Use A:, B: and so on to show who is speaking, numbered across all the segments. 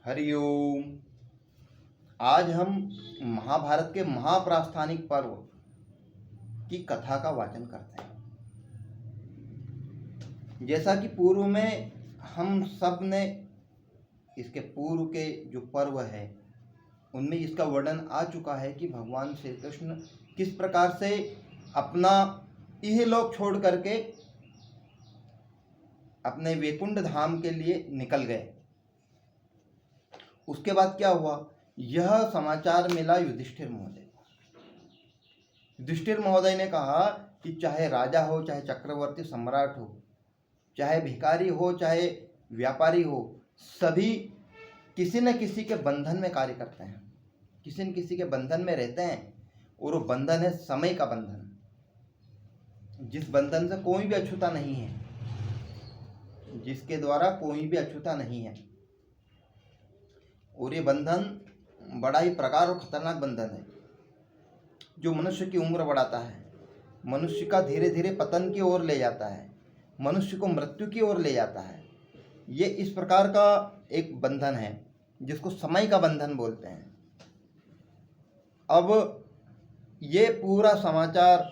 A: हरिओम। आज हम महाभारत के महाप्रास्थानिक पर्व की कथा का वाचन करते हैं। जैसा कि पूर्व में हम सब ने इसके पूर्व के जो पर्व है उनमें इसका वर्णन आ चुका है कि भगवान श्री कृष्ण किस प्रकार से अपना इहलोक छोड़ करके अपने वैकुंठ धाम के लिए निकल गए। उसके बाद क्या हुआ, यह समाचार मिला युधिष्ठिर महोदय को। युधिष्ठिर महोदय ने कहा कि चाहे राजा हो, चाहे चक्रवर्ती सम्राट हो, चाहे भिखारी हो, चाहे व्यापारी हो, सभी किसी न किसी के बंधन में कार्य करते हैं, किसी न किसी के बंधन में रहते हैं। और वो बंधन है समय का बंधन, जिस बंधन से कोई भी अछूता नहीं है, जिसके द्वारा कोई भी अछूता नहीं है। और ये बंधन बड़ा ही प्रकार और खतरनाक बंधन है जो मनुष्य की उम्र बढ़ाता है, मनुष्य का धीरे धीरे पतन की ओर ले जाता है, मनुष्य को मृत्यु की ओर ले जाता है। ये इस प्रकार का एक बंधन है जिसको समय का बंधन बोलते हैं। अब ये पूरा समाचार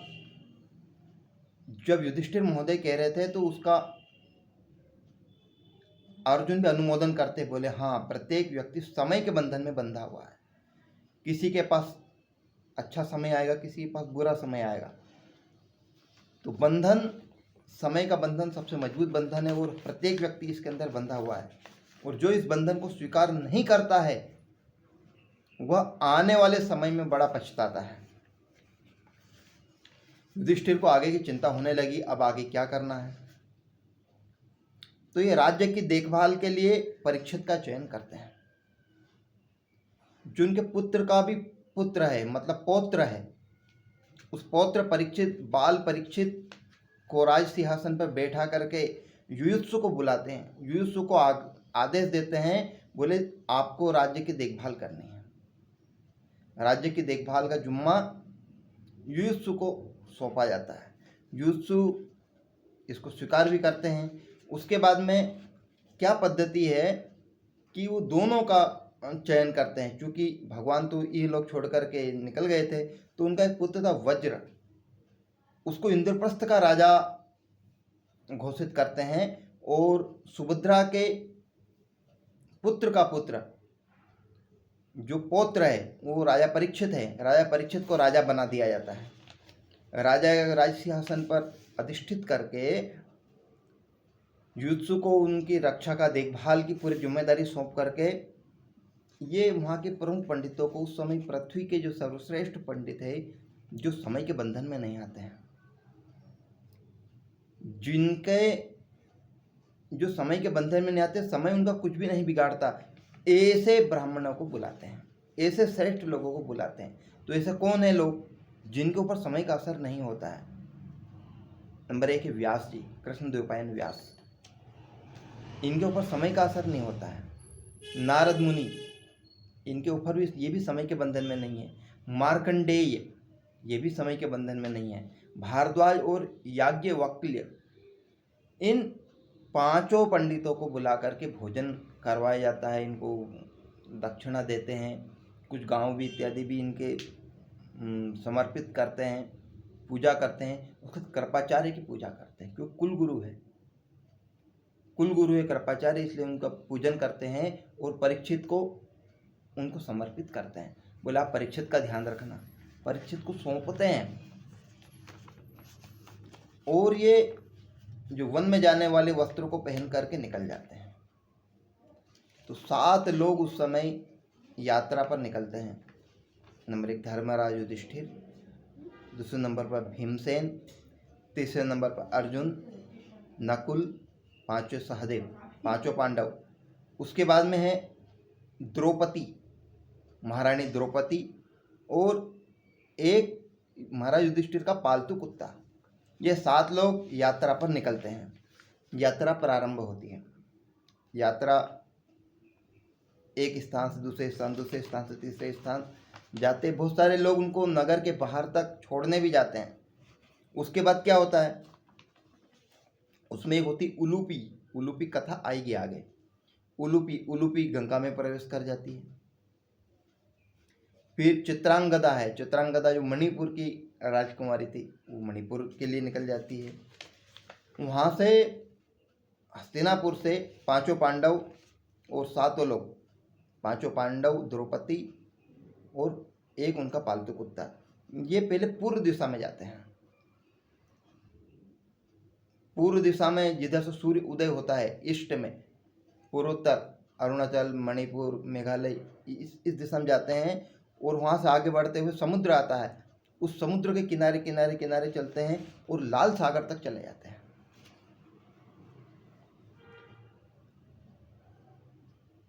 A: जब युधिष्ठिर महोदय कह रहे थे तो उसका अर्जुन भी अनुमोदन करते बोले, हाँ, प्रत्येक व्यक्ति समय के बंधन में बंधा हुआ है। किसी के पास अच्छा समय आएगा, किसी के पास बुरा समय आएगा। तो बंधन, समय का बंधन सबसे मजबूत बंधन है और प्रत्येक व्यक्ति इसके अंदर बंधा हुआ है। और जो इस बंधन को स्वीकार नहीं करता है वह आने वाले समय में बड़ा पछताता है। युधिष्ठिर को आगे की चिंता होने लगी, अब आगे क्या करना है। तो ये राज्य की देखभाल के लिए परीक्षित का चयन करते हैं, जो उनके पुत्र का भी पुत्र है, मतलब पौत्र है। उस पौत्र परीक्षित, बाल परीक्षित को राज सिंहासन पर बैठा करके युयुत्सु को बुलाते हैं। युयुत्सु को आदेश देते हैं, बोले आपको राज्य की देखभाल करनी है। राज्य की देखभाल का जुम्मा युयुत्सु को सौंपा जाता है। युयुत्सु इसको स्वीकार भी करते हैं। उसके बाद में क्या पद्धति है कि वो दोनों का चयन करते हैं। क्योंकि भगवान तो ये लोग छोड़ करके निकल गए थे, तो उनका एक पुत्र था वज्र, उसको इंद्रप्रस्थ का राजा घोषित करते हैं। और सुभद्रा के पुत्र का पुत्र जो पौत्र है वो राजा परीक्षित है, राजा परीक्षित को राजा बना दिया जाता है। राजा राज सिंहासन पर अधिष्ठित करके युयुत्सु को उनकी रक्षा का, देखभाल की पूरी जिम्मेदारी सौंप करके ये वहाँ के प्रमुख पंडितों को, उस समय पृथ्वी के जो सर्वश्रेष्ठ पंडित है, जो समय के बंधन में नहीं आते हैं, जिनके जो समय के बंधन में नहीं आते, समय उनका कुछ भी नहीं बिगाड़ता, ऐसे ब्राह्मणों को बुलाते हैं, ऐसे श्रेष्ठ लोगों को बुलाते हैं। तो ऐसे कौन है लोग जिनके ऊपर समय का असर नहीं होता है? नंबर 1 है व्यास जी, कृष्णद्वैपायन व्यास, इनके ऊपर समय का असर नहीं होता है। नारद मुनि, इनके ऊपर भी ये भी समय के बंधन में नहीं है। मार्कंडेय, ये भी समय के बंधन में नहीं है। भारद्वाज और याज्ञवल्क्य, इन पांचों पंडितों को बुला करके भोजन करवाया जाता है। इनको दक्षिणा देते हैं, कुछ गांव भी इत्यादि भी इनके समर्पित करते हैं, पूजा करते हैं। उसके कृपाचार्य की पूजा करते हैं, क्योंकि कुलगुरु है, कुलगुरु है कृपाचार्य, इसलिए उनका पूजन करते हैं और परीक्षित को उनको समर्पित करते हैं। बोला आप परीक्षित का ध्यान रखना, परीक्षित को सौंपते हैं। और ये जो वन में जाने वाले वस्त्रों को पहन करके निकल जाते हैं। तो 7 लोग उस समय यात्रा पर निकलते हैं। नंबर 1 धर्मराज युधिष्ठिर, दूसरे नंबर पर भीमसेन, तीसरे नंबर पर अर्जुन, नकुल, पांचवें सहदेव, पांचों पांडव। उसके बाद में है द्रौपदी, महारानी द्रौपदी, और एक महाराज युधिष्ठिर का पालतू कुत्ता। ये 7 लोग यात्रा पर निकलते हैं। यात्रा प्रारंभ होती है। यात्रा एक स्थान से दूसरे स्थान, दूसरे स्थान से तीसरे स्थान जाते। बहुत सारे लोग उनको नगर के बाहर तक छोड़ने भी जाते हैं। उसके बाद क्या होता है, उसमें एक होती उलूपी, उलूपी कथा आएगी आगे। उलूपी उलूपी गंगा में प्रवेश कर जाती है। फिर चित्रांगदा है, चित्रांगदा जो मणिपुर की राजकुमारी थी, वो मणिपुर के लिए निकल जाती है। वहाँ से हस्तिनापुर से पांचों पांडव और सातों लोग, पांचों पांडव, द्रौपदी और एक उनका पालतू कुत्ता, ये पहले पूर्व दिशा में जाते हैं। पूर्व दिशा में जिधर से सूर्य उदय होता है, ईस्ट में, पूर्वोत्तर, अरुणाचल, मणिपुर, मेघालय, इस दिशा में जाते हैं। और वहाँ से आगे बढ़ते हुए समुद्र आता है, उस समुद्र के किनारे किनारे किनारे चलते हैं और लाल सागर तक चले जाते हैं।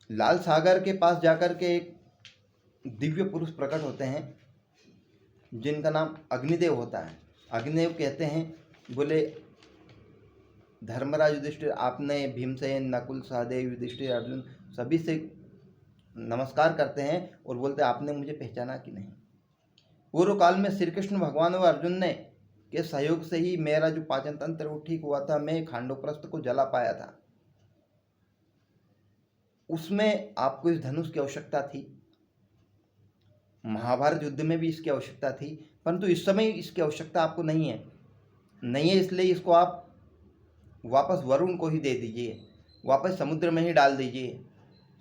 A: लाल सागर के पास जाकर के एक दिव्य पुरुष प्रकट होते हैं जिनका नाम अग्निदेव होता है। अग्निदेव कहते हैं, बोले धर्मराज युधिष्ठिर, आपने भीमसेन, नकुल, सहदेव, युधिष्ठिर, अर्जुन सभी से नमस्कार करते हैं और बोलते आपने मुझे पहचाना कि नहीं। पूर्व काल में श्री कृष्ण भगवान और अर्जुन ने के सहयोग से ही मेरा जो पाचन तंत्र वो ठीक हुआ था, मैं खांडोप्रस्थ को जला पाया था। उसमें आपको इस धनुष की आवश्यकता थी, महाभारत युद्ध में भी इसकी आवश्यकता थी, परंतु इस समय इसकी आवश्यकता आपको नहीं है। नहीं है इसलिए इसको आप वापस वरुण को ही दे दीजिए, वापस समुद्र में ही डाल दीजिए।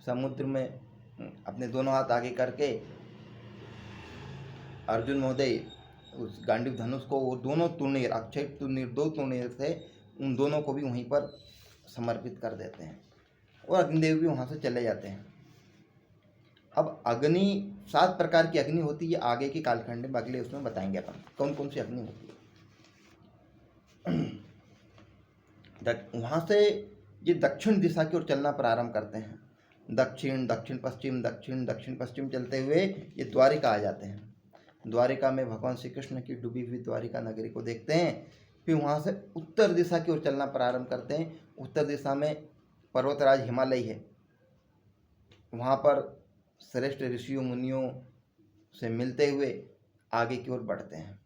A: समुद्र में अपने दोनों हाथ आगे करके अर्जुन महोदय उस गांडीव धनुष को, वो दोनों तुर्नीर, अक्षय तुर्नीर, 2 तुर्नीर थे, उन दोनों को भी वहीं पर समर्पित कर देते हैं और अग्निदेव भी वहाँ से चले जाते हैं। अब अग्नि 7 प्रकार की अग्नि होती है, आगे की कालखंड में अगले उसमें बताएंगे अपन कौन कौन सी अग्नि होती है। वहाँ से ये दक्षिण दिशा की ओर चलना प्रारंभ करते हैं। दक्षिण दक्षिण पश्चिम, दक्षिण दक्षिण पश्चिम चलते हुए ये द्वारिका आ जाते हैं। द्वारिका में भगवान श्री कृष्ण की डूबी हुई द्वारिका नगरी को देखते हैं। फिर वहाँ से उत्तर दिशा की ओर चलना प्रारंभ करते हैं। उत्तर दिशा में पर्वतराज हिमालय है, वहाँ पर श्रेष्ठ ऋषियों मुनियों से मिलते हुए आगे की ओर बढ़ते हैं।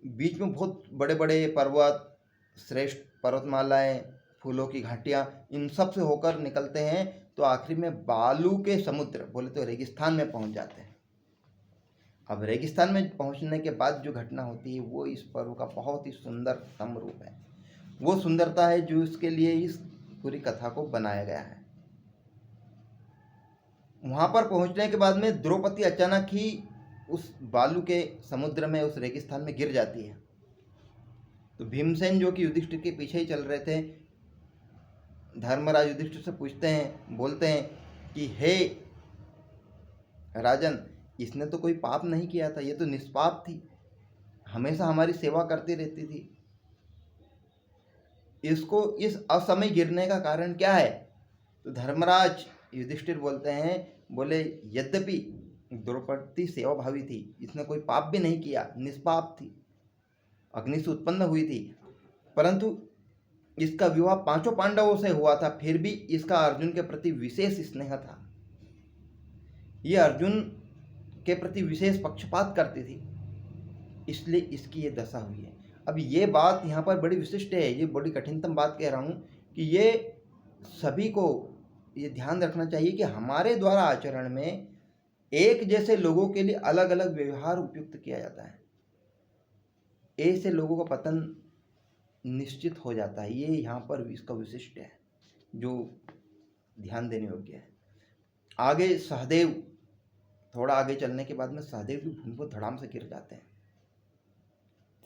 A: बीच में बहुत बड़े बड़े पर्वत, श्रेष्ठ पर्वतमालाएं, फूलों की घाटियाँ, इन सब से होकर निकलते हैं तो आखिरी में बालू के समुद्र, बोले तो रेगिस्तान में पहुंच जाते हैं। अब रेगिस्तान में पहुंचने के बाद जो घटना होती है वो इस पर्व का बहुत ही सुंदरतम रूप है। वो सुंदरता है जो इसके लिए इस पूरी कथा को बनाया गया है। वहां पर पहुंचने के बाद में द्रौपदी अचानक ही उस बालू के समुद्र में, उस रेगिस्तान में गिर जाती है। तो भीमसेन जो कि युधिष्ठिर के पीछे ही चल रहे थे, धर्मराज युधिष्ठिर से पूछते हैं, बोलते हैं कि हे राजन, इसने तो कोई पाप नहीं किया था, ये तो निष्पाप थी, हमेशा हमारी सेवा करती रहती थी, इसको इस असमय गिरने का कारण क्या है? तो धर्मराज युधिष्ठिर बोलते हैं, बोले यद्यपि द्रौपदी सेवा भावी थी, इसने कोई पाप भी नहीं किया, निष्पाप थी, अग्नि से उत्पन्न हुई थी, परंतु इसका विवाह 5 पांडवों से हुआ था, फिर भी इसका अर्जुन के प्रति विशेष स्नेह था। ये अर्जुन के प्रति विशेष पक्षपात करती थी, इसलिए इसकी ये दशा हुई है। अब ये बात यहाँ पर बड़ी विशिष्ट है, ये बड़ी कठिनतम बात कह रहा हूँ कि ये सभी को ये ध्यान रखना चाहिए कि हमारे द्वारा आचरण में एक जैसे लोगों के लिए अलग अलग व्यवहार उपयुक्त किया जाता है, ऐसे लोगों का पतन निश्चित हो जाता है। ये यहाँ पर इसका विशिष्ट है जो ध्यान देने योग्य है। आगे सहदेव, थोड़ा आगे चलने के बाद में सहदेव भी भूमि पर धड़ाम से गिर जाते हैं।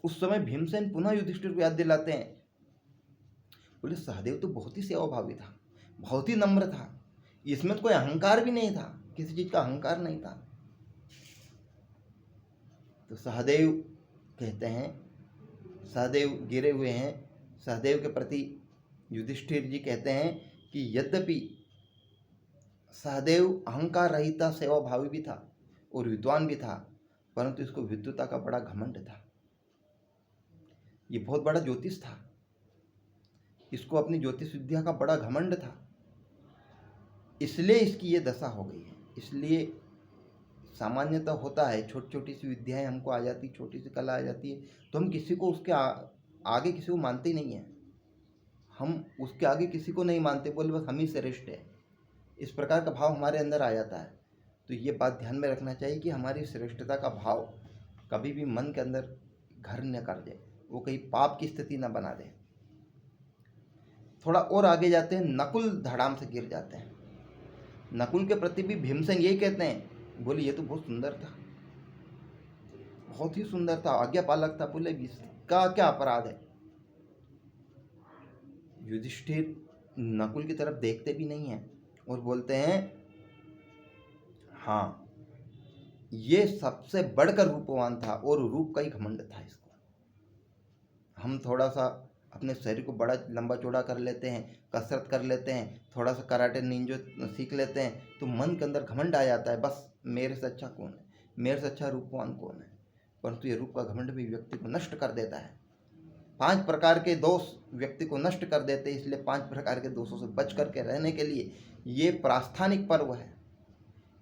A: उस समय भीमसेन पुनः युधिष्ठिर को याद दिलाते हैं, बोले सहदेव तो बहुत ही सेवाभावी था, बहुत ही नम्र था, इसमें तो कोई अहंकार भी नहीं था, किसी चीज का अहंकार नहीं था। तो सहदेव कहते हैं, सहदेव गिरे हुए हैं, सहदेव के प्रति युधिष्ठिर जी कहते हैं कि यद्यपि सहदेव अहंकार रहित था, सेवाभावी भी था और विद्वान भी था, परंतु इसको विद्वता का बड़ा घमंड था। ये बहुत बड़ा ज्योतिष था, इसको अपनी ज्योतिष विद्या का बड़ा घमंड था, इसलिए इसकी ये दशा हो गई है। इसलिए सामान्यतः होता है, छोटी छोटी सी विद्याएं हमको आ जाती, छोटी सी कला आ जाती है तो हम किसी को उसके आगे किसी को मानते ही नहीं है। हम उसके आगे किसी को नहीं मानते, बोले बस हम ही श्रेष्ठ है। इस प्रकार का भाव हमारे अंदर आ जाता है। तो ये बात ध्यान में रखना चाहिए कि हमारी श्रेष्ठता का भाव कभी भी मन के अंदर घर न कर दे, वो कहीं पाप की स्थिति न बना दे। थोड़ा और आगे जाते हैं, नकुल धड़ाम से गिर जाते हैं। नकुल के प्रति भी भीमसेन यही कहते हैं, बोले ये तो बहुत सुंदर था, बहुत ही सुंदर था, आज्ञापालक था, बोले इसका क्या अपराध है। युधिष्ठिर नकुल की तरफ देखते भी नहीं है और बोलते हैं हाँ ये सबसे बढ़कर रूपवान था और रूप का ही घमंड था इसको। हम थोड़ा सा अपने शरीर को बड़ा लंबा चौड़ा कर लेते हैं, कसरत कर लेते हैं, थोड़ा सा कराटे निंजो सीख लेते हैं, तो मन के अंदर घमंड आ जाता है, बस मेरे से अच्छा कौन है, मेरे से अच्छा रूपवान कौन है। परंतु ये रूप का घमंड भी व्यक्ति को नष्ट कर देता है। 5 प्रकार के दोष व्यक्ति को नष्ट कर देते हैं। इसलिए 5 प्रकार के दोषों से बच करके रहने के लिए ये प्रास्थानिक पर्व है।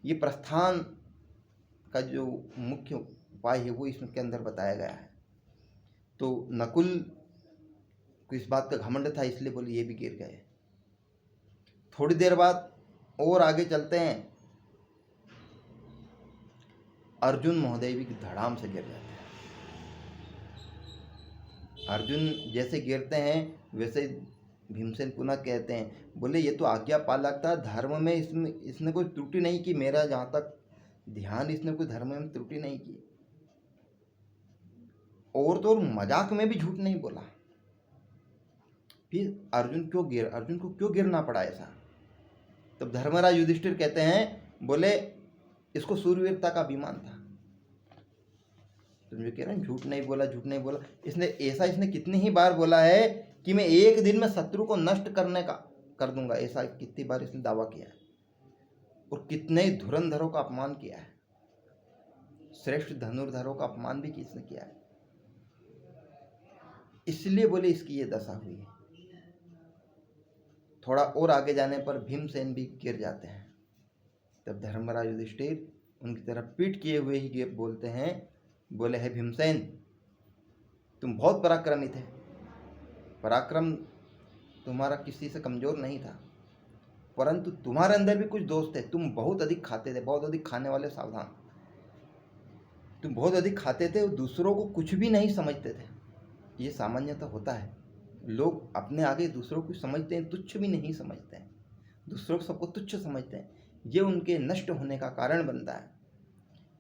A: ये प्रस्थान का जो मुख्य उपाय है वो इसके अंदर बताया गया है। तो नकुल को इस बात का घमंड था, इसलिए बोले ये भी गिर गए। थोड़ी देर बाद और आगे चलते हैं, अर्जुन महोदय भी धड़ाम से गिर जाते हैं। अर्जुन जैसे गिरते हैं वैसे भीमसेन पुनः कहते हैं, बोले ये तो आज्ञा पालक था, धर्म में इसने कोई त्रुटि नहीं की, मेरा जहाँ तक ध्यान इसने कोई धर्म में त्रुटि नहीं की, और तो और मजाक में भी झूठ नहीं बोला। फिर अर्जुन को क्यों गिरना पड़ा ऐसा। तब धर्मराज युधिष्ठिर कहते हैं, बोले इसको सूरवीरता का अभिमान था। तुम जो कह रहे हैं झूठ नहीं बोला, इसने कितनी ही बार बोला है कि मैं एक दिन में शत्रु को नष्ट कर दूंगा, ऐसा कितनी बार इसने दावा किया है। और कितने ही धुरंधरों का अपमान किया है, श्रेष्ठ धनुर्धरों का अपमान भी किसने किया है। इसलिए बोले इसकी ये दशा हुई है। थोड़ा और आगे जाने पर भीमसेन भी गिर जाते हैं। तब धर्मराज युधिष्ठिर उनकी तरफ पीठ किए हुए ही बोलते हैं, बोले है भीमसेन तुम बहुत पराक्रमी थे, पराक्रम तुम्हारा किसी से कमजोर नहीं था, परंतु तुम्हारे अंदर भी कुछ दोष थे। तुम बहुत अधिक खाते थे, बहुत अधिक खाने वाले सावधान। तुम बहुत अधिक खाते थे और दूसरों को कुछ भी नहीं समझते थे। ये सामान्यतः होता है, लोग अपने आगे दूसरों को समझते हैं, तुच्छ भी नहीं समझते हैं, दूसरों को सबको तुच्छ समझते हैं। ये उनके नष्ट होने का कारण बनता है।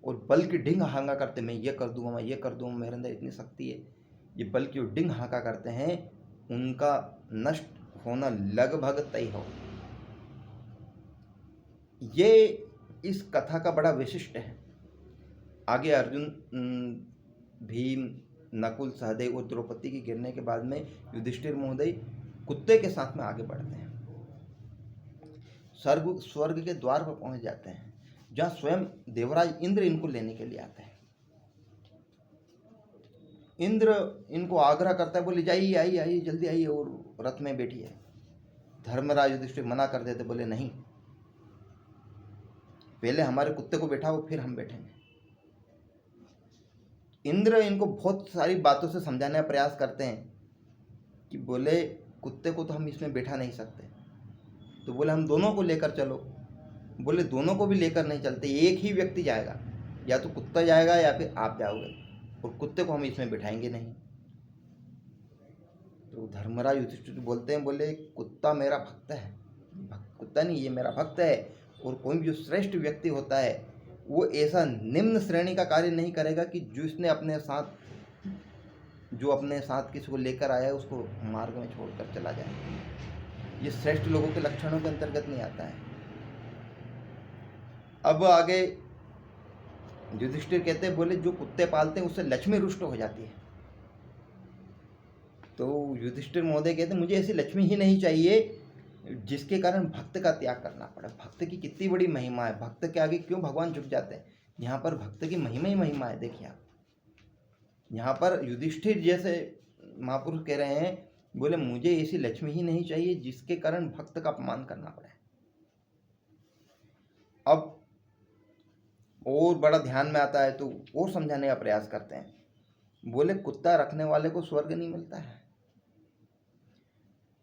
A: और बल की डिंग हांगा करते, मैं ये कर दूंगा, मैं ये कर दूंगा, मेरे अंदर इतनी शक्ति है, ये बल की डिंग हांगा करते हैं, उनका नष्ट होना लगभग तय हो। ये इस कथा का बड़ा विशिष्ट है। आगे अर्जुन, भीम, नकुल, सहदेव और द्रौपदी के गिरने के बाद में युधिष्ठिर महोदय कुत्ते के साथ में आगे बढ़ते हैं। स्वर्ग के द्वार पर पहुंच जाते हैं, जहां स्वयं देवराज इंद्र इनको लेने के लिए आते हैं। इंद्र इनको आग्रह करता है, बोले जाइए, आइए जल्दी आइए और रथ में बैठिए। धर्मराज युधिष्ठिर मना कर देते, बोले नहीं, पहले हमारे कुत्ते को बैठाओ फिर हम बैठेंगे। इंद्र इनको बहुत सारी बातों से समझाने का प्रयास करते हैं कि बोले कुत्ते को तो हम इसमें बैठा नहीं सकते, तो बोले हम दोनों को लेकर चलो। बोले दोनों को भी लेकर नहीं चलते, एक ही व्यक्ति जाएगा, या तो कुत्ता जाएगा या फिर आप जाओगे, और कुत्ते को हम इसमें बिठाएंगे नहीं। तो धर्मराज युधिष्ठिर बोलते हैं, बोले कुत्ता मेरा भक्त है, कुत्ता नहीं, ये मेरा भक्त है। और कोई भी जो श्रेष्ठ व्यक्ति होता है वो ऐसा निम्न श्रेणी का कार्य नहीं करेगा कि जो अपने साथ किसी को लेकर आया है उसको मार्ग में छोड़कर चला जाए। ये श्रेष्ठ लोगों के लक्षणों के अंतर्गत नहीं आता है। अब आगे युधिष्ठिर कहते हैं, बोले जो कुत्ते पालते हैं उससे लक्ष्मी रुष्ट हो जाती है। तो युधिष्ठिर महोदय कहते हैं, मुझे ऐसी लक्ष्मी ही नहीं चाहिए जिसके कारण भक्त का त्याग करना पड़े। भक्त की कितनी बड़ी महिमा है, भक्त के आगे क्यों भगवान झुक जाते हैं। यहाँ पर भक्त की महिमा ही महिमा है। देखिए आप, यहाँ पर युधिष्ठिर जैसे महापुरुष कह रहे हैं, बोले मुझे ऐसी लक्ष्मी ही नहीं चाहिए जिसके कारण भक्त का अपमान करना पड़े। अब और बड़ा ध्यान में आता है तो और समझाने का प्रयास करते हैं। बोले कुत्ता रखने वाले को स्वर्ग नहीं मिलता है,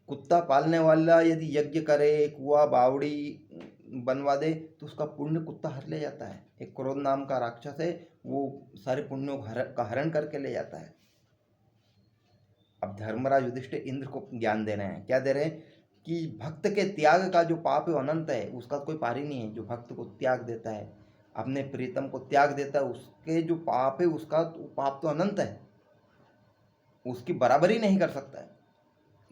A: कुत्ता पालने वाला यदि यज्ञ करे, कुआ बावड़ी बनवा दे, तो उसका पुण्य कुत्ता हर ले जाता है। एक क्रोध नाम का राक्षस है, वो सारे पुण्यों का हरण करके ले जाता है। अब धर्मराज युधिष्ठिर इंद्र को ज्ञान दे रहे हैं। क्या दे रहे हैं? कि भक्त के त्याग का जो पाप है अनंत है, उसका कोई पार ही नहीं है। जो भक्त को त्याग देता है, अपने प्रीतम को त्याग देता है, उसके जो पाप है उसका पाप तो अनंत है, उसकी बराबरी नहीं कर सकता है।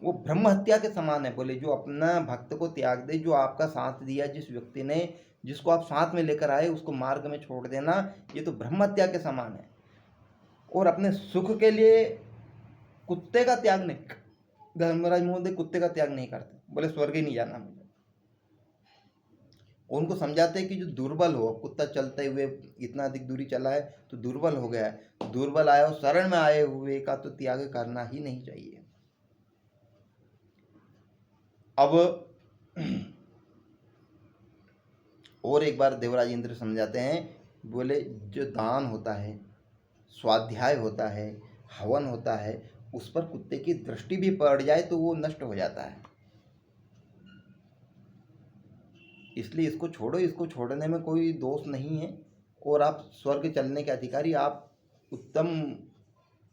A: वो ब्रह्म हत्या के समान है। बोले जो अपना भक्त को त्याग दे, जो आपका साथ दिया, जिस व्यक्ति ने, जिसको आप साथ में लेकर आए, उसको मार्ग में छोड़ देना, ये तो ब्रह्म हत्या के समान है। और अपने सुख के लिए कुत्ते का त्याग नहीं, धर्मराज महोदय कुत्ते का त्याग नहीं करते। बोले स्वर्ग ही नहीं जाना मुझे। उनको समझाते हैं कि जो दुर्बल हो, कुत्ता चलते हुए इतना अधिक दूरी चला है तो दुर्बल हो गया है, दुर्बल आया और शरण में आए हुए का तो त्याग करना ही नहीं चाहिए। अब और एक बार देवराज इंद्र समझाते हैं। बोले जो दान होता है, स्वाध्याय होता है, हवन होता है, उस पर कुत्ते की दृष्टि भी पड़ जाए तो वो नष्ट हो जाता है। इसलिए इसको छोड़ो, इसको छोड़ने में कोई दोष नहीं है। और आप स्वर्ग चलने के अधिकारी, आप उत्तम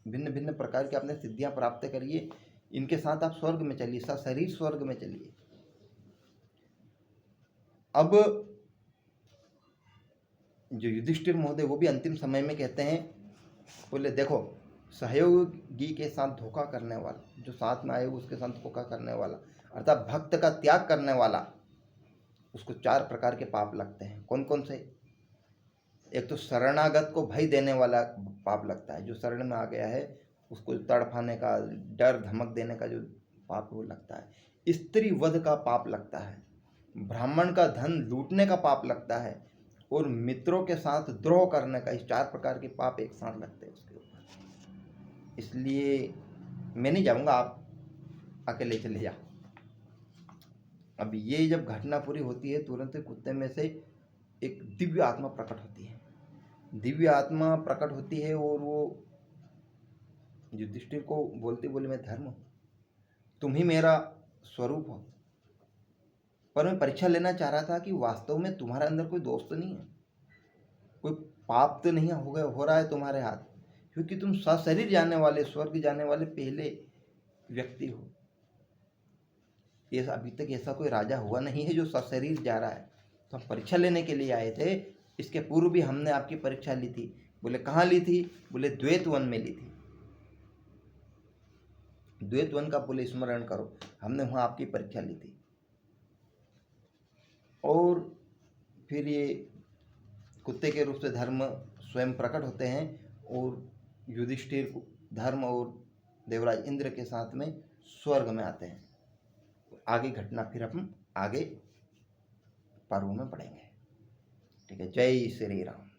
A: भिन्न भिन्न प्रकार की अपने सिद्धियां प्राप्त करिए, इनके साथ आप स्वर्ग में चलिए, सशरीर स्वर्ग में चलिए। अब जो युधिष्ठिर महोदय वो भी अंतिम समय में कहते हैं, बोले देखो सहयोगी के साथ धोखा करने वाला, जो साथ में आए उसके साथ धोखा करने वाला, अर्थात भक्त का त्याग करने वाला, उसको 4 प्रकार के पाप लगते हैं। कौन कौन से? एक तो शरणागत को भय देने वाला पाप लगता है। जो शरण में आ गया है उसको तड़फाने का, डर धमक देने का जो पाप वो लगता है। स्त्री वध का पाप लगता है। ब्राह्मण का धन लूटने का पाप लगता है। और मित्रों के साथ द्रोह करने का, इस 4 प्रकार के पाप एक साथ लगते हैं उसके ऊपर। इसलिए मैं नहीं जाऊंगा, आप अकेले चले जाओ। अब ये जब घटना पूरी होती है, तुरंत कुत्ते में से एक दिव्य आत्मा प्रकट होती है। दिव्य आत्मा प्रकट होती है और वो युधिष्ठिर को बोलते, बोले मैं धर्म हूँ, तुम ही मेरा स्वरूप हो। पर मैं परीक्षा लेना चाह रहा था कि वास्तव में तुम्हारे अंदर कोई दोष तो नहीं है, कोई पाप तो नहीं हो रहा है तुम्हारे हाथ, क्योंकि तुम सशरीर जाने वाले, स्वर्ग जाने वाले पहले व्यक्ति हो। ये अभी तक ऐसा कोई राजा हुआ नहीं है जो सशरीर जा रहा है। तो हम परीक्षा लेने के लिए आए थे। इसके पूर्व भी हमने आपकी परीक्षा ली थी। बोले कहाँ ली थी? बोले द्वैत वन में ली थी। द्वैत वन का बोले स्मरण करो, हमने वहाँ आपकी परीक्षा ली थी। और फिर ये कुत्ते के रूप से धर्म स्वयं प्रकट होते हैं और युधिष्ठिर धर्म और देवराज इंद्र के साथ में स्वर्ग में आते हैं। आगे घटना फिर हम आगे पर्व में पढ़ेंगे। ठीक है, जय श्री राम।